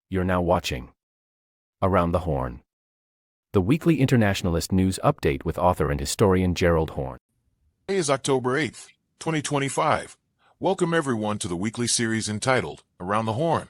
You're now watching Around the Horne, the weekly internationalist news update with author and historian Gerald Horne. Today is October 8th, 2025. Welcome everyone to the weekly series entitled Around the Horne,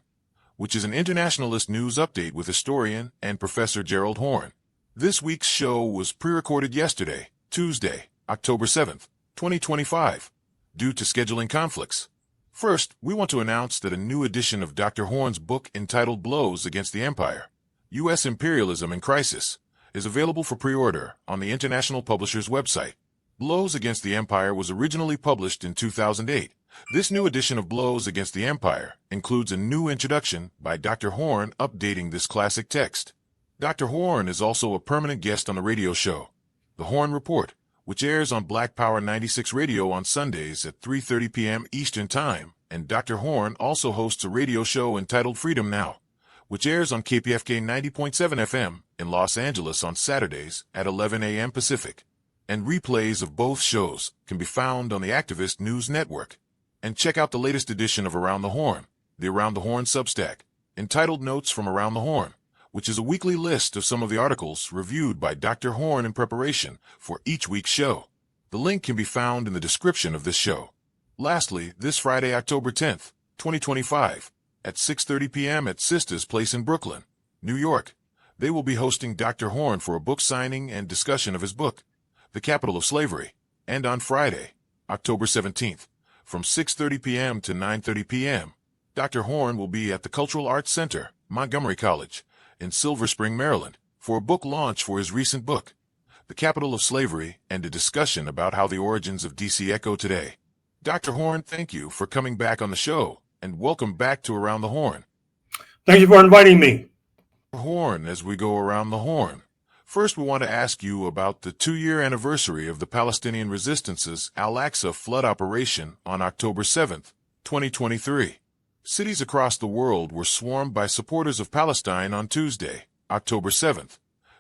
which is an internationalist news update with historian and Professor Gerald Horne. This week's show was pre-recorded yesterday, Tuesday, October 7th, 2025, due to scheduling conflicts. First, we want to announce that a new edition of Dr. Horne's book entitled Blows Against the Empire, U.S. Imperialism in Crisis, is available for pre-order on the International Publisher's website. Blows Against the Empire was originally published in 2008. This new edition of Blows Against the Empire includes a new introduction by Dr. Horne updating this classic text. Dr. Horne is also a permanent guest on the radio show, The Horne Report, which airs on Black Power 96 Radio on Sundays at 3:30 p.m. Eastern Time, and Dr. Horne also hosts a radio show entitled Freedom Now, which airs on KPFK 90.7 FM in Los Angeles on Saturdays at 11 a.m. Pacific. And replays of both shows can be found on the Activist News Network. And check out the latest edition of Around the Horne, the Around the Horne Substack, entitled Notes from Around the Horne, which is a weekly list of some of the articles reviewed by Dr. Horne in preparation for each week's show. The link can be found in the description of this show. Lastly, this Friday, October 10th, 2025, at 6:30 p.m. at Sista's Place in Brooklyn, New York, they will be hosting Dr. Horne for a book signing and discussion of his book, The Capital of Slavery. And on Friday, October 17th, from 6:30 p.m. to 9:30 p.m., Dr. Horne will be at the Cultural Arts Center, Montgomery College, in Silver Spring, Maryland, for a book launch for his recent book, The Capital of Slavery, and a discussion about how the origins of DC echo today. Dr. Horne, thank you for coming back on the show, and welcome back to Around the Horne. Thank you for inviting me. Horne, as we go around the Horne, first we want to ask you about the 2-year anniversary of the Palestinian Resistance's Al-Aqsa flood operation on October 7th, 2023. Cities across the world were swarmed by supporters of Palestine on Tuesday, October 7th,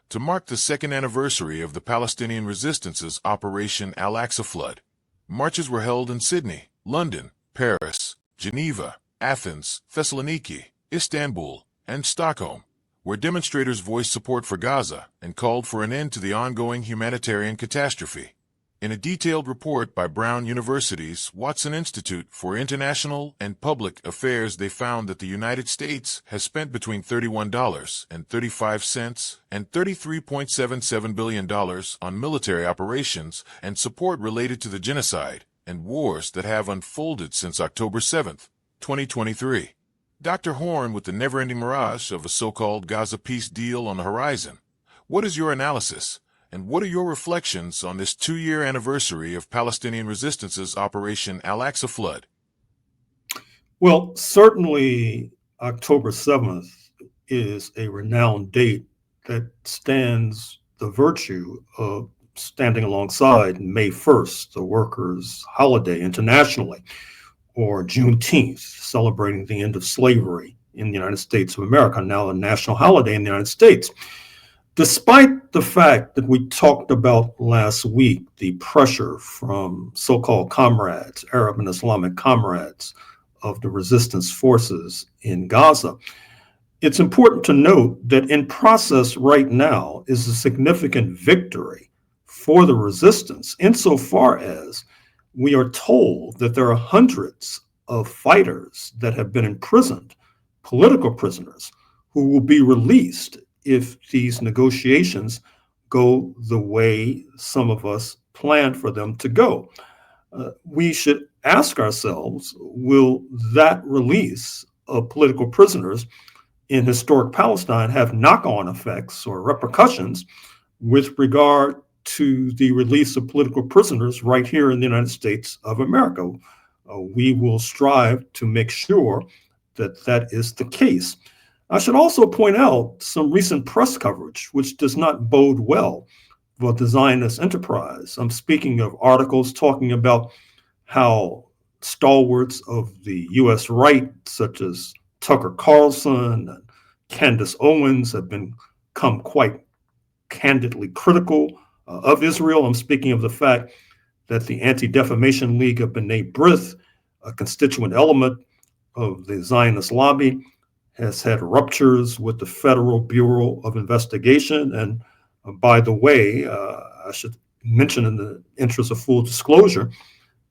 to mark the second anniversary of the Palestinian Resistance's Operation Al-Aqsa flood. Marches were held in Sydney, London, Paris, Geneva, Athens, Thessaloniki, Istanbul, and Stockholm, where demonstrators voiced support for Gaza and called for an end to the ongoing humanitarian catastrophe. In a detailed report by Brown University's Watson Institute for International and Public Affairs, they found that the United States has spent between $31.35 and $33.77 billion on military operations and support related to the genocide and wars that have unfolded since October 7th, 2023. Dr. Horne, with the never-ending mirage of a so-called Gaza peace deal on the horizon, what is your analysis? And what are your reflections on this 2-year anniversary of Palestinian Resistance's Operation Al-Aqsa flood? Well, certainly October 7th is a renowned date that stands the virtue of standing alongside May 1st, the workers' holiday internationally, or Juneteenth, celebrating the end of slavery in the United States of America, now a national holiday in the United States. Despite the fact that we talked about last week, the pressure from so-called comrades, Arab and Islamic comrades of the resistance forces in Gaza, it's important to note that in process right now is a significant victory for the resistance, insofar as we are told that there are hundreds of fighters that have been imprisoned, political prisoners, who will be released if these negotiations go the way some of us planned for them to go. We should ask ourselves, will that release of political prisoners in historic Palestine have knock-on effects or repercussions with regard to the release of political prisoners right here in the United States of America? We will strive to make sure that that is the case. I should also point out some recent press coverage, which does not bode well for the Zionist enterprise. I'm speaking of articles talking about how stalwarts of the U.S. right, such as Tucker Carlson and Candace Owens, have become quite candidly critical of Israel. I'm speaking of the fact that the Anti-Defamation League of B'nai B'rith, a constituent element of the Zionist lobby, has had ruptures with the Federal Bureau of Investigation. And by the way, I should mention in the interest of full disclosure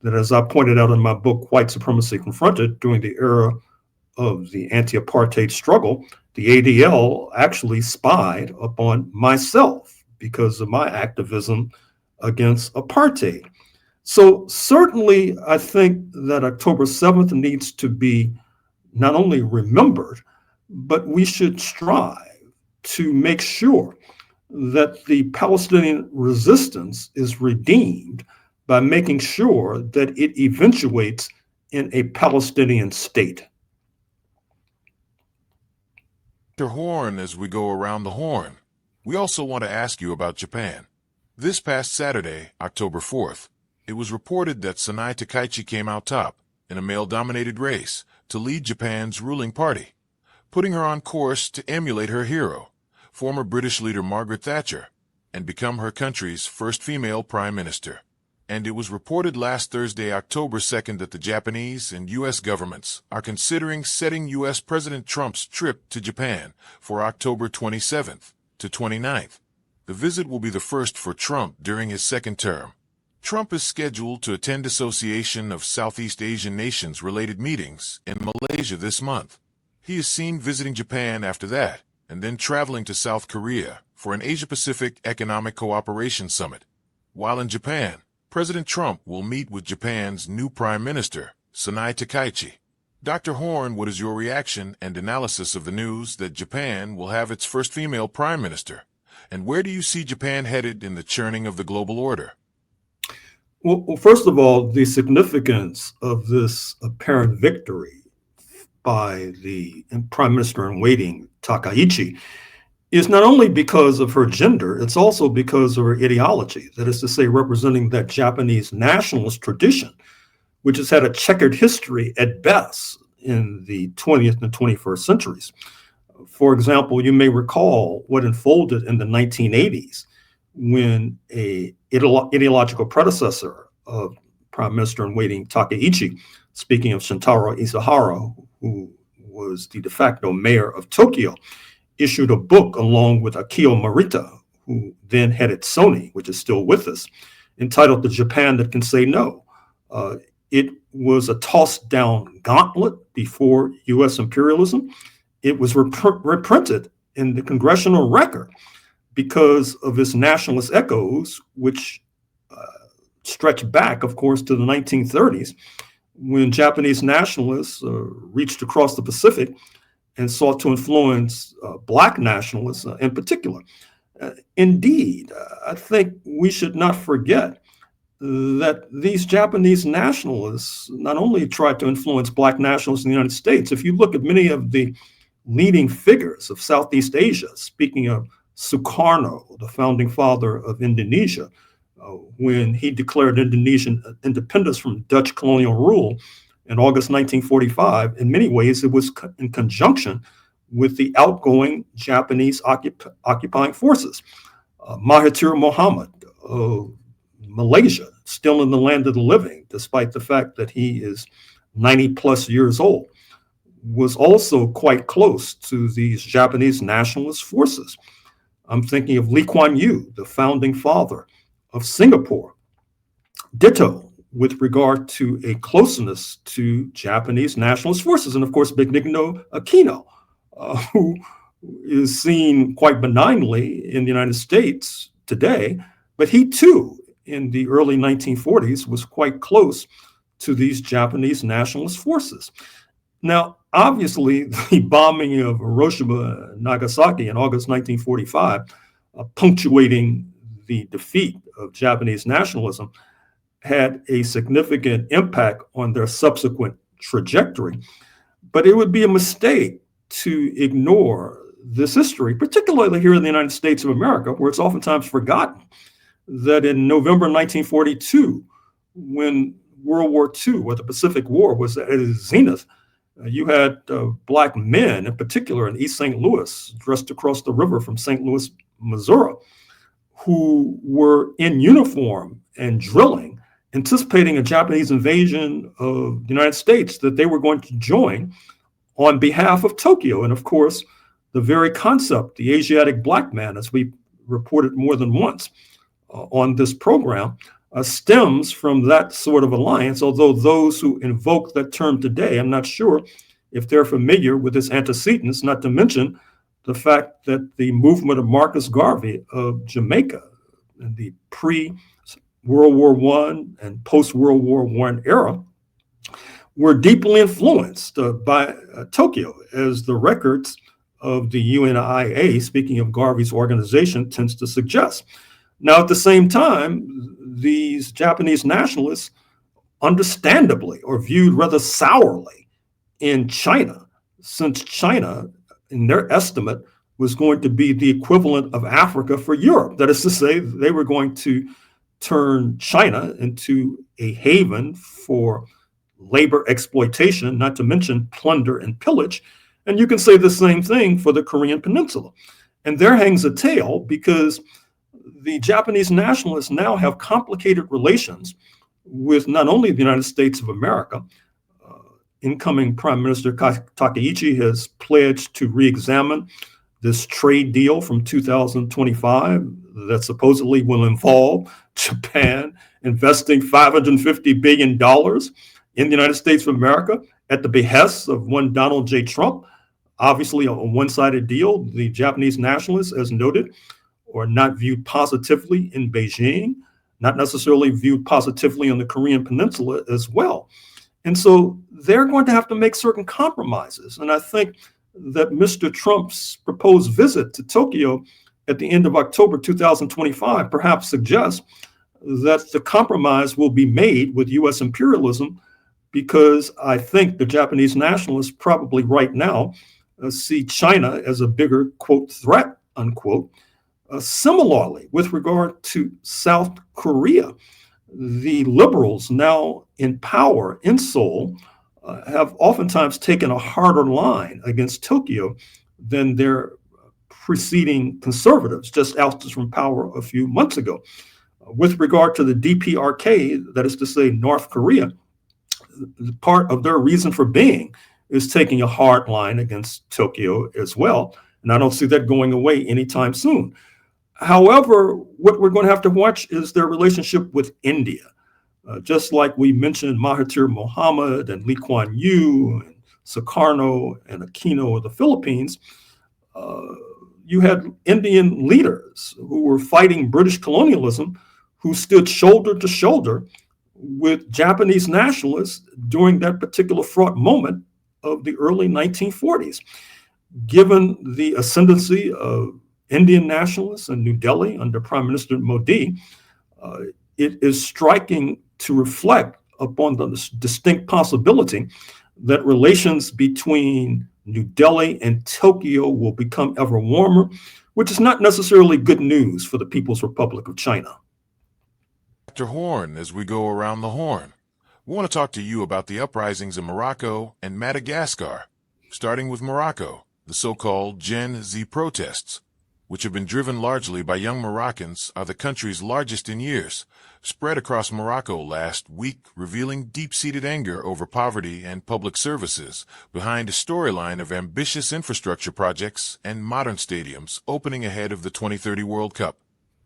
that, as I pointed out in my book, White Supremacy Confronted, during the era of the anti-apartheid struggle, the ADL actually spied upon myself because of my activism against apartheid. So certainly, I think that October 7th needs to be not only remembered, but we should strive to make sure that the Palestinian resistance is redeemed by making sure that it eventuates in a Palestinian state. Dr. Horne, as we go around the horn, we also want to ask you about Japan. This past Saturday, October 4th, it was reported that Sanai Takaichi came out top in a male-dominated race to lead Japan's ruling party, putting her on course to emulate her hero, former British leader Margaret Thatcher, and become her country's first female prime minister. And it was reported last Thursday, October 2nd, that the Japanese and U.S. governments are considering setting U.S. President Trump's trip to Japan for October 27th to 29th. The visit will be the first for Trump during his second term. Trump is scheduled to attend Association of Southeast Asian Nations related meetings in Malaysia this month. He is seen visiting Japan after that, and then traveling to South Korea for an Asia-Pacific Economic Cooperation Summit. While in Japan, President Trump will meet with Japan's new Prime Minister, Sanai Takaichi. Dr. Horne, what is your reaction and analysis of the news that Japan will have its first female Prime Minister? And where do you see Japan headed in the churning of the global order? Well, first of all, the significance of this apparent victory by the Prime Minister in waiting, Takaichi, is not only because of her gender, it's also because of her ideology, that is to say, representing that Japanese nationalist tradition, which has had a checkered history at best in the 20th and 21st centuries. For example, you may recall what unfolded in the 1980s when a ideological predecessor of Prime Minister in waiting Takaichi, speaking of Shintaro Isahara, who was the de facto mayor of Tokyo, issued a book along with Akio Morita, who then headed Sony, which is still with us, entitled The Japan That Can Say No. It was a tossed down gauntlet before U.S. imperialism. It was reprinted in the Congressional Record because of its nationalist echoes, which stretch back, of course, to the 1930s, when Japanese nationalists reached across the Pacific and sought to influence Black nationalists in particular. Indeed, I think we should not forget that these Japanese nationalists not only tried to influence Black nationalists in the United States. If you look at many of the leading figures of Southeast Asia, speaking of Sukarno, the founding father of Indonesia, when he declared Indonesian independence from Dutch colonial rule in August 1945, in many ways it was in conjunction with the outgoing Japanese occupying forces. Mahathir Mohamad of Malaysia, still in the land of the living, despite the fact that he is 90 plus years old, was also quite close to these Japanese nationalist forces. I'm thinking of Lee Kuan Yew, the founding father of Singapore. Ditto with regard to a closeness to Japanese nationalist forces. And of course, Benigno Aquino, who is seen quite benignly in the United States today, but he too, in the early 1940s, was quite close to these Japanese nationalist forces. Now, obviously, the bombing of Hiroshima and Nagasaki in August 1945, punctuating the defeat of Japanese nationalism, had a significant impact on their subsequent trajectory. But it would be a mistake to ignore this history, particularly here in the United States of America, where it's oftentimes forgotten that in November 1942, when World War II, or the Pacific War, was at its zenith, you had Black men, in particular in East St. Louis, just across the river from St. Louis, Missouri, who were in uniform and drilling, anticipating a Japanese invasion of the United States that they were going to join on behalf of Tokyo. And of course, the very concept, the Asiatic black man, as we reported more than once on this program, stems from that sort of alliance, although those who invoke that term today, I'm not sure if they're familiar with its antecedents, not to mention the fact that the movement of Marcus Garvey of Jamaica in the pre-World War I and post-World War I era were deeply influenced by Tokyo, as the records of the UNIA, speaking of Garvey's organization, tends to suggest. Now, at the same time, these Japanese nationalists understandably are viewed rather sourly in China, since China, in their estimate, was going to be the equivalent of Africa for Europe. That is to say, they were going to turn China into a haven for labor exploitation, not to mention plunder and pillage. And you can say the same thing for the Korean Peninsula. And there hangs a tale, because the Japanese nationalists now have complicated relations with not only the United States of America. Incoming Prime Minister Takaichi has pledged to re-examine this trade deal from 2025 that supposedly will involve Japan investing $550 billion in the United States of America at the behest of one Donald J. Trump. Obviously, a one-sided deal. The Japanese nationalists, as noted, are not viewed positively in Beijing, not necessarily viewed positively on the Korean Peninsula as well. And so they're going to have to make certain compromises. And I think that Mr. Trump's proposed visit to Tokyo at the end of October 2025 perhaps suggests that the compromise will be made with U.S. imperialism, because I think the Japanese nationalists probably right now see China as a bigger, quote, threat, unquote. Similarly, with regard to South Korea, the liberals now in power in Seoul have oftentimes taken a harder line against Tokyo than their preceding conservatives, just ousted from power a few months ago. With regard to the DPRK, that is to say North Korea, part of their reason for being is taking a hard line against Tokyo as well. And I don't see that going away anytime soon. However, what we're going to have to watch is their relationship with India. Just like we mentioned Mahathir Mohamad and Lee Kuan Yew and Sukarno and Aquino of the Philippines, you had Indian leaders who were fighting British colonialism, who stood shoulder to shoulder with Japanese nationalists during that particular fraught moment of the early 1940s. Given the ascendancy of Indian nationalists in New Delhi under Prime Minister Modi, it is striking to reflect upon the distinct possibility that relations between New Delhi and Tokyo will become ever warmer, which is not necessarily good news for the People's Republic of China. Dr. Horne, as we go around the Horn, we want to talk to you about the uprisings in Morocco and Madagascar, starting with Morocco, the so-called Gen Z protests, which have been driven largely by young Moroccans, are the country's largest in years, spread across Morocco last week, revealing deep-seated anger over poverty and public services behind a storyline of ambitious infrastructure projects and modern stadiums opening ahead of the 2030 World Cup.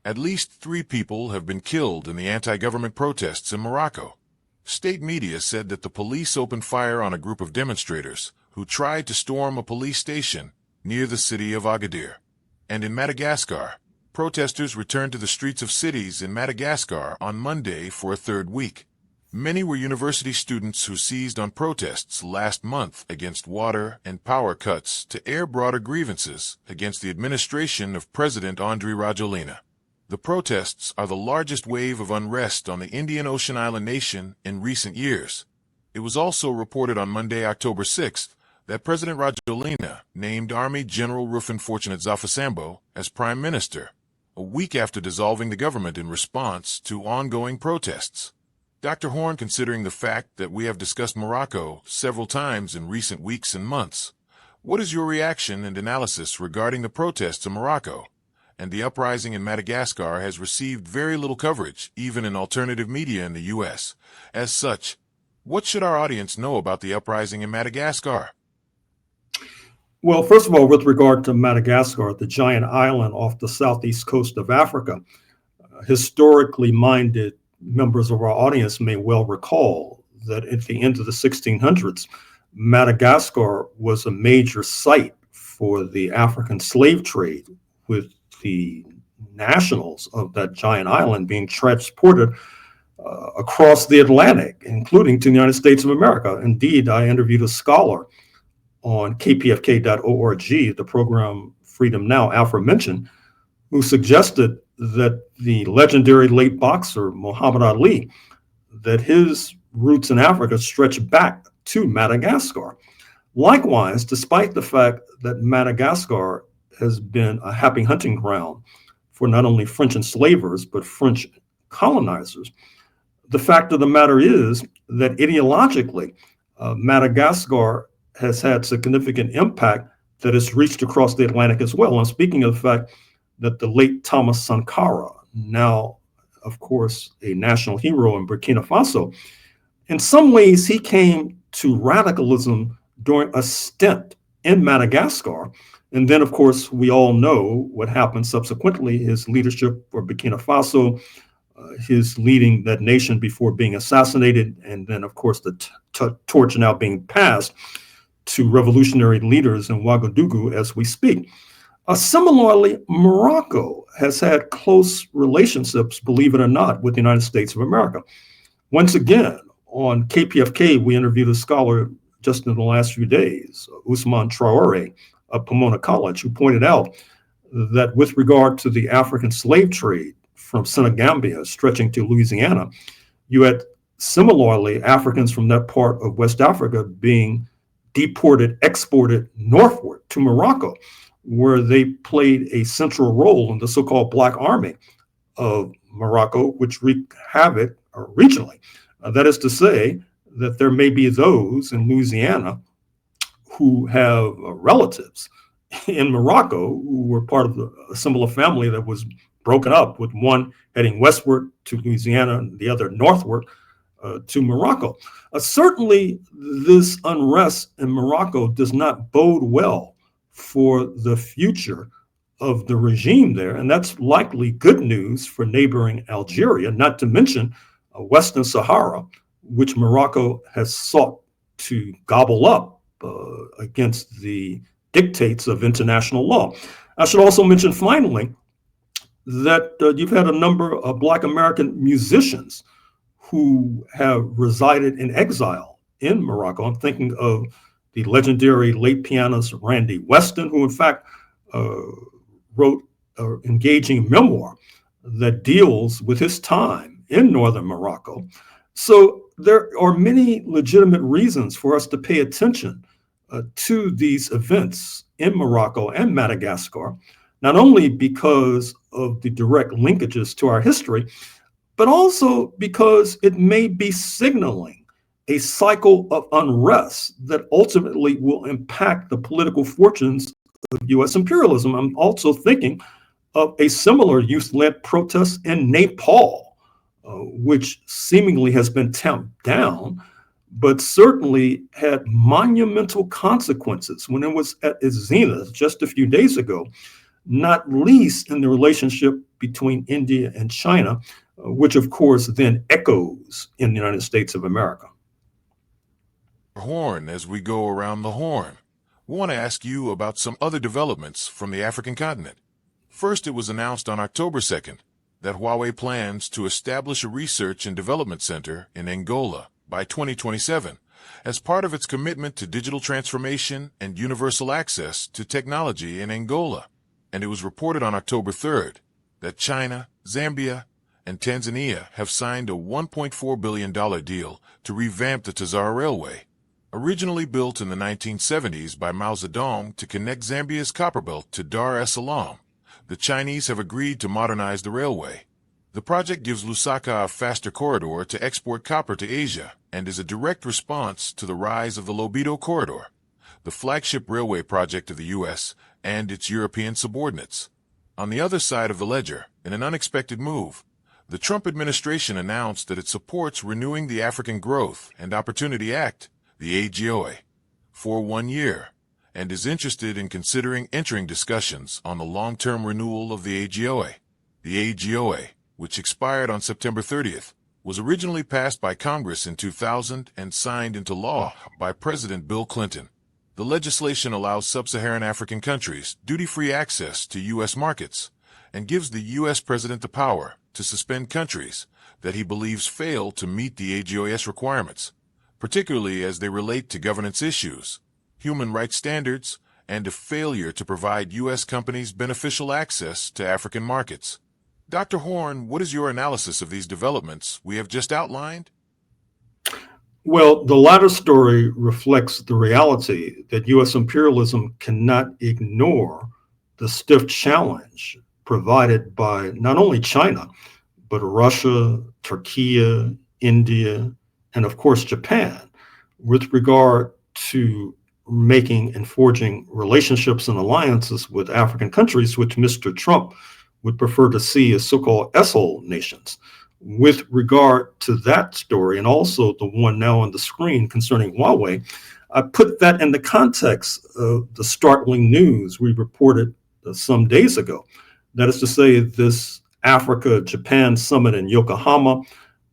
At least 3 people have been killed in the anti-government protests in Morocco. State media said that the police opened fire on a group of demonstrators who tried to storm a police station near the city of Agadir. And in Madagascar, protesters returned to the streets of cities in Madagascar on Monday for a third week. Many were university students who seized on protests last month against water and power cuts to air broader grievances against the administration of President Andry Rajoelina. The protests are the largest wave of unrest on the Indian Ocean island nation in recent years. It was also reported on Monday, October 6th, that President Rajoelina named Army General Rufin Fortunate Zafasambo as Prime Minister, a week after dissolving the government in response to ongoing protests. Dr. Horne, considering the fact that we have discussed Morocco several times in recent weeks and months, what is your reaction and analysis regarding the protests in Morocco? And the uprising in Madagascar has received very little coverage, even in alternative media in the U.S. As such, what should our audience know about the uprising in Madagascar? Well, first of all, with regard to Madagascar, the giant island off the southeast coast of Africa, historically minded members of our audience may well recall that at the end of the 1600s, Madagascar was a major site for the African slave trade, with the nationals of that giant island being transported across the Atlantic, including to the United States of America. Indeed, I interviewed a scholar on kpfk.org, the program Freedom Now, aforementioned, who suggested that the legendary late boxer Muhammad Ali, that his roots in Africa stretch back to Madagascar. Likewise, despite the fact that Madagascar has been a happy hunting ground for not only French enslavers, but French colonizers, the fact of the matter is that ideologically, Madagascar has had significant impact that has reached across the Atlantic as well. And speaking of the fact that the late Thomas Sankara, now, of course, a national hero in Burkina Faso, in some ways he came to radicalism during a stint in Madagascar. And then, of course, we all know what happened subsequently, his leadership for Burkina Faso, his leading that nation before being assassinated, and then, of course, the torch now being passed to revolutionary leaders in Ouagadougou as we speak. Similarly, Morocco has had close relationships, believe it or not, with the United States of America. Once again, on KPFK, we interviewed a scholar just in the last few days, Ousmane Traoré of Pomona College, who pointed out that with regard to the African slave trade from Senegambia stretching to Louisiana, you had similarly Africans from that part of West Africa being deported, exported northward to Morocco, where they played a central role in the so-called Black Army of Morocco, which wreaked havoc regionally. That is to say that there may be those in Louisiana who have relatives in Morocco who were part of a similar family that was broken up, with one heading westward to Louisiana and the other northward to Morocco. Certainly, this unrest in Morocco does not bode well for the future of the regime there. And that's likely good news for neighboring Algeria, not to mention Western Sahara, which Morocco has sought to gobble up against the dictates of international law. I should also mention, finally, that you've had a number of Black American musicians who have resided in exile in Morocco. I'm thinking of the legendary late pianist Randy Weston, who in fact wrote an engaging memoir that deals with his time in northern Morocco. So there are many legitimate reasons for us to pay attention to these events in Morocco and Madagascar, not only because of the direct linkages to our history, but also because it may be signaling a cycle of unrest that ultimately will impact the political fortunes of U.S. imperialism. I'm also thinking of a similar youth-led protest in Nepal, which seemingly has been tamped down, but certainly had monumental consequences when it was at its zenith just a few days ago, not least in the relationship between India and China, which of course then echoes in the United States of America. Horne, as we go around the horn, we want to ask you about some other developments from the African continent. First, it was announced on October 2nd that Huawei plans to establish a research and development center in Angola by 2027 as part of its commitment to digital transformation and universal access to technology in Angola. And it was reported on October 3rd that China, Zambia, and Tanzania have signed a $1.4 billion deal to revamp the Tazara Railway. Originally built in the 1970s by Mao Zedong to connect Zambia's copperbelt to Dar es Salaam, the Chinese have agreed to modernize the railway. The project gives Lusaka a faster corridor to export copper to Asia and is a direct response to the rise of the Lobito Corridor, the flagship railway project of the U.S. and its European subordinates. On the other side of the ledger, in an unexpected move, the Trump administration announced that it supports renewing the African Growth and Opportunity Act, the AGOA, for 1 year, and is interested in considering entering discussions on the long-term renewal of the AGOA. The AGOA, which expired on September 30th, was originally passed by Congress in 2000 and signed into law by President Bill Clinton. The legislation allows sub-Saharan African countries duty-free access to U.S. markets and gives the U.S. President the power to suspend countries that he believes fail to meet the AGOS requirements, particularly as they relate to governance issues, human rights standards, and a failure to provide U.S. companies beneficial access to African markets. Dr. Horne, what is your analysis of these developments we have just outlined? Well, the latter story reflects the reality that U.S. imperialism cannot ignore the stiff challenge provided by not only China, but Russia, Turkey, India, and of course Japan, with regard to making and forging relationships and alliances with African countries, which Mr. Trump would prefer to see as so-called S-hole nations. With regard to that story, and also the one now on the screen concerning Huawei, I put that in the context of the startling news we reported some days ago. That is to say, this Africa-Japan summit in Yokohama,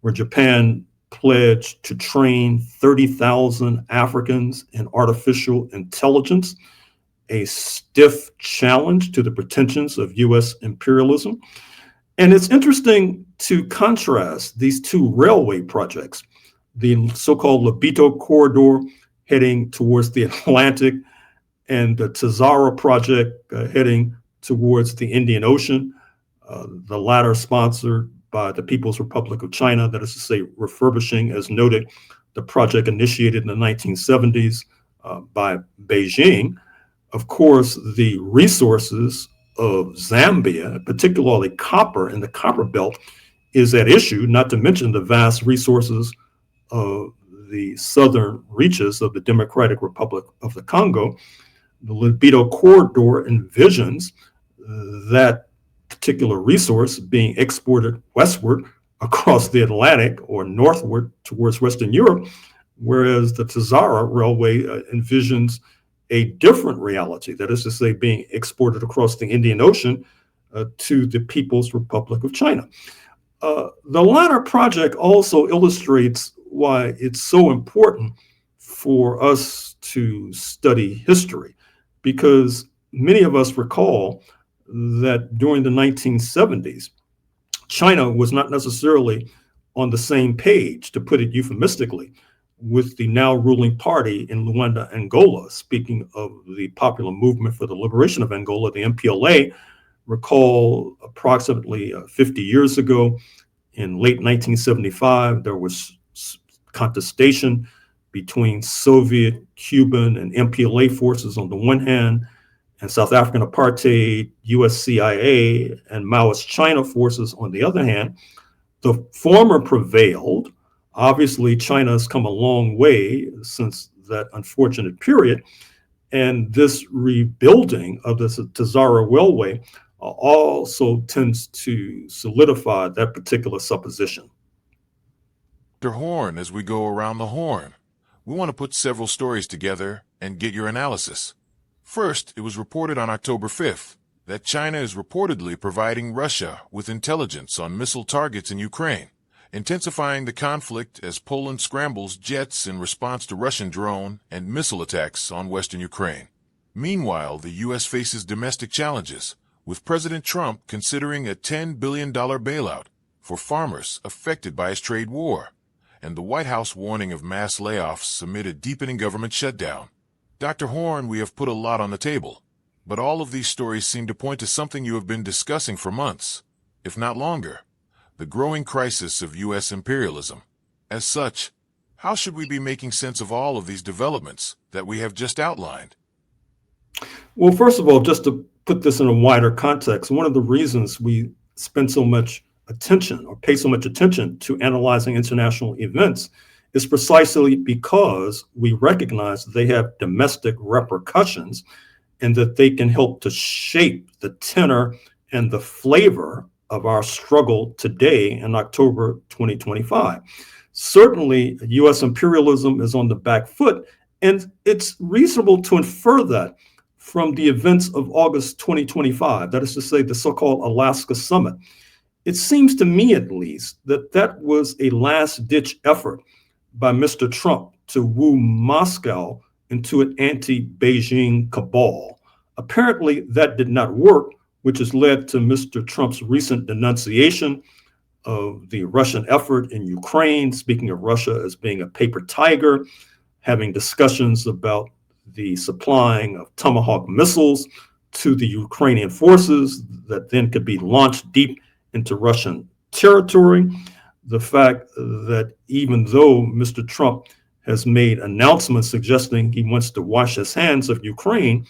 where Japan pledged to train 30,000 Africans in artificial intelligence, a stiff challenge to the pretensions of U.S. imperialism. And it's interesting to contrast these two railway projects, the so-called Lobito corridor heading towards the Atlantic and the Tazara project heading towards the Indian Ocean, the latter sponsored by the People's Republic of China, that is to say, refurbishing, as noted, the project initiated in the 1970s by Beijing. Of course, the resources of Zambia, particularly copper and the copper belt, is at issue, not to mention the vast resources of the southern reaches of the Democratic Republic of the Congo. The Lobito corridor envisions that particular resource being exported westward across the Atlantic or northward towards Western Europe, whereas the Tazara Railway envisions a different reality, that is to say, being exported across the Indian Ocean to the People's Republic of China. The latter project also illustrates why it's so important for us to study history, because many of us recall that during the 1970s, China was not necessarily on the same page, to put it euphemistically, with the now ruling party in Luanda, Angola. Speaking of the Popular Movement for the Liberation of Angola, the MPLA, recall approximately 50 years ago, in late 1975, there was contestation between Soviet, Cuban, and MPLA forces on the one hand, and South African apartheid, US CIA, and Maoist China forces on the other hand. The former prevailed. Obviously, China has come a long way since that unfortunate period. And this rebuilding of the Tazara Railway also tends to solidify that particular supposition. Dr. Horne, as we go around the horn, we want to put several stories together and get your analysis. First, it was reported on October 5th that China is reportedly providing Russia with intelligence on missile targets in Ukraine, intensifying the conflict as Poland scrambles jets in response to Russian drone and missile attacks on western Ukraine. Meanwhile, the U.S. faces domestic challenges, with President Trump considering a $10 billion bailout for farmers affected by his trade war, and the White House warning of mass layoffs amid a deepening government shutdown. Dr. Horne, we have put a lot on the table, but all of these stories seem to point to something you have been discussing for months, if not longer: the growing crisis of U.S. imperialism. As such, how should we be making sense of all of these developments that we have just outlined? Well, first of all, just to put this in a wider context, one of the reasons we spend so much attention or pay so much attention to analyzing international events is precisely because we recognize that they have domestic repercussions and that they can help to shape the tenor and the flavor of our struggle today in October 2025. Certainly, U.S. imperialism is on the back foot, And it's reasonable to infer that from the events of August 2025, that is to say, the so-called Alaska summit. It seems to me, at least, that that was a last-ditch effort by Mr. Trump to woo Moscow into an anti-Beijing cabal. Apparently, that did not work, which has led to Mr. Trump's recent denunciation of the Russian effort in Ukraine, speaking of Russia as being a paper tiger, having discussions about the supplying of Tomahawk missiles to the Ukrainian forces that then could be launched deep into Russian territory. The fact that even though Mr. Trump has made announcements suggesting he wants to wash his hands of Ukraine,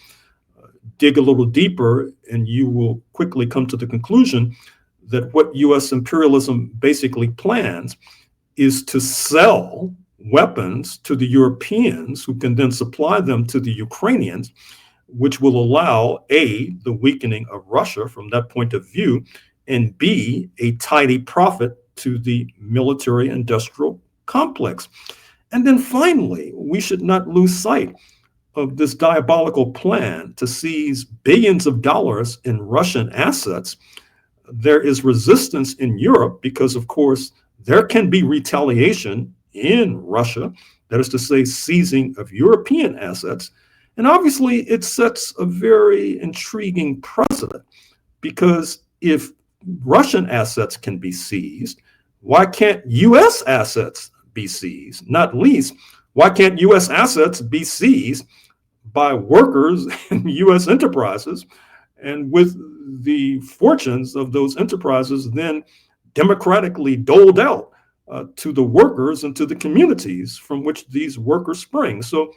dig a little deeper and you will quickly come to the conclusion that what U.S. imperialism basically plans is to sell weapons to the Europeans who can then supply them to the Ukrainians, which will allow A, the weakening of Russia from that point of view, and B, a tidy profit to the military industrial complex. And then finally, we should not lose sight of this diabolical plan to seize billions of dollars in Russian assets. There is resistance in Europe because, of course, there can be retaliation in Russia, that is to say, seizing of European assets. And obviously, it sets a very intriguing precedent because if Russian assets can be seized, why can't U.S. assets be seized? Not least, why can't U.S. assets be seized by workers in U.S. enterprises, and with the fortunes of those enterprises then democratically doled out to the workers and to the communities from which these workers spring? So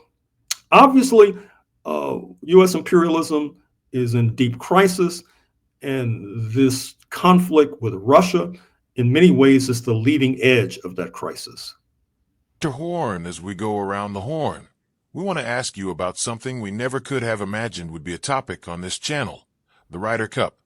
obviously, U.S. imperialism is in deep crisis, and this conflict with Russia in many ways is the leading edge of that crisis. Dr. Horne, as we go around the horn, we want to ask you about something we never could have imagined would be a topic on this channel, the Ryder Cup.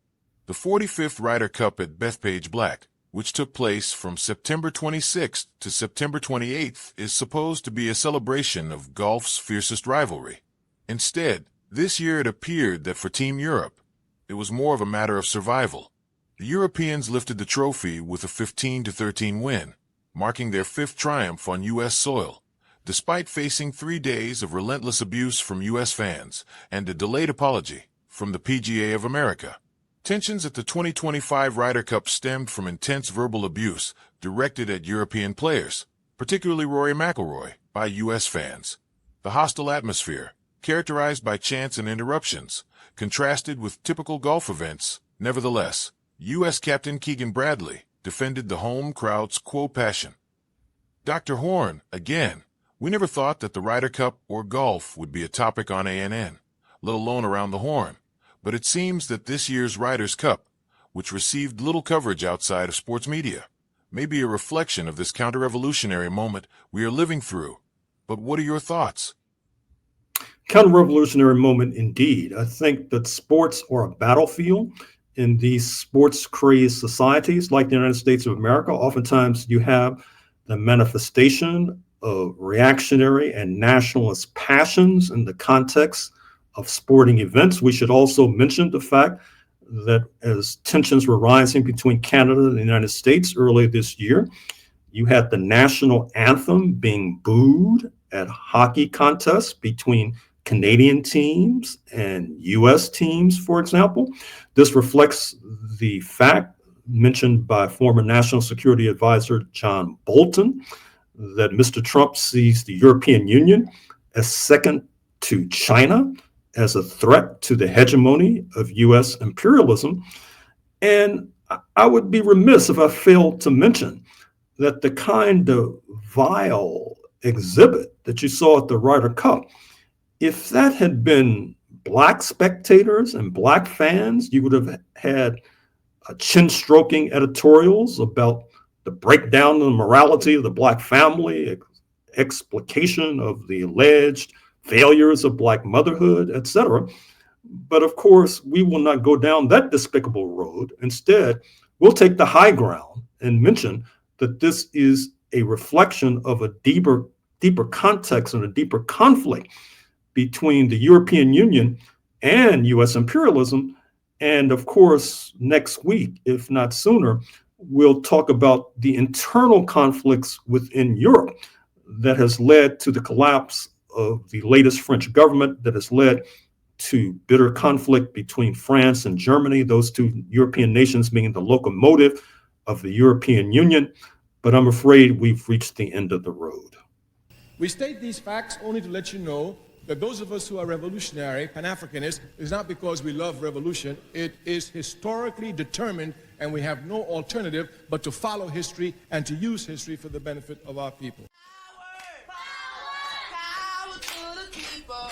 The 45th Ryder Cup at Bethpage Black, which took place from September 26th to September 28th, is supposed to be a celebration of golf's fiercest rivalry. Instead, this year it appeared that for Team Europe, it was more of a matter of survival. The Europeans lifted the trophy with a 15-13 win, marking their fifth triumph on U.S. soil, despite facing 3 days of relentless abuse from U.S. fans and a delayed apology from the PGA of America. Tensions at the 2025 Ryder Cup stemmed from intense verbal abuse directed at European players, particularly Rory McIlroy, by U.S. fans. The hostile atmosphere, characterized by chants and interruptions, contrasted with typical golf events. Nevertheless, U.S. Captain Keegan Bradley defended the home crowd's passion. Dr. Horne, again, we never thought that the Ryder Cup or golf would be a topic on ANN, let alone Around the Horne, but it seems that this year's Ryder's Cup, which received little coverage outside of sports media, may be a reflection of this counter-revolutionary moment we are living through. But what are your thoughts? Counter-revolutionary moment indeed. I think that sports are a battlefield in these sports-crazed societies like the United States of America. Oftentimes you have the manifestation of reactionary and nationalist passions in the context of sporting events. We should also mention the fact that as tensions were rising between Canada and the United States earlier this year, you had the national anthem being booed at hockey contests between Canadian teams and U.S. teams, for example. This reflects the fact mentioned by former National Security Advisor John Bolton that Mr. Trump sees the European Union as second to China as a threat to the hegemony of U.S. imperialism. And I would be remiss if I failed to mention that the kind of vile exhibit that you saw at the Ryder Cup, if that had been Black spectators and Black fans, you would have had chin-stroking editorials about the breakdown of the morality of the Black family, explication of the alleged failures of Black motherhood, etc. But of course, we will not go down that despicable road. Instead, we'll take the high ground and mention that this is a reflection of a deeper deeper context and a deeper conflict between the European Union and U.S. imperialism. And of course, next week, if not sooner, we'll talk about the internal conflicts within Europe that has led to the collapse of the latest French government, that has led to bitter conflict between France and Germany, those two European nations being the locomotive of the European Union. But I'm afraid we've reached the end of the road. We state these facts only to let you know that those of us who are revolutionary, Pan-Africanists, is not because we love revolution. It is historically determined, and we have no alternative but to follow history and to use history for the benefit of our people. Power to the people.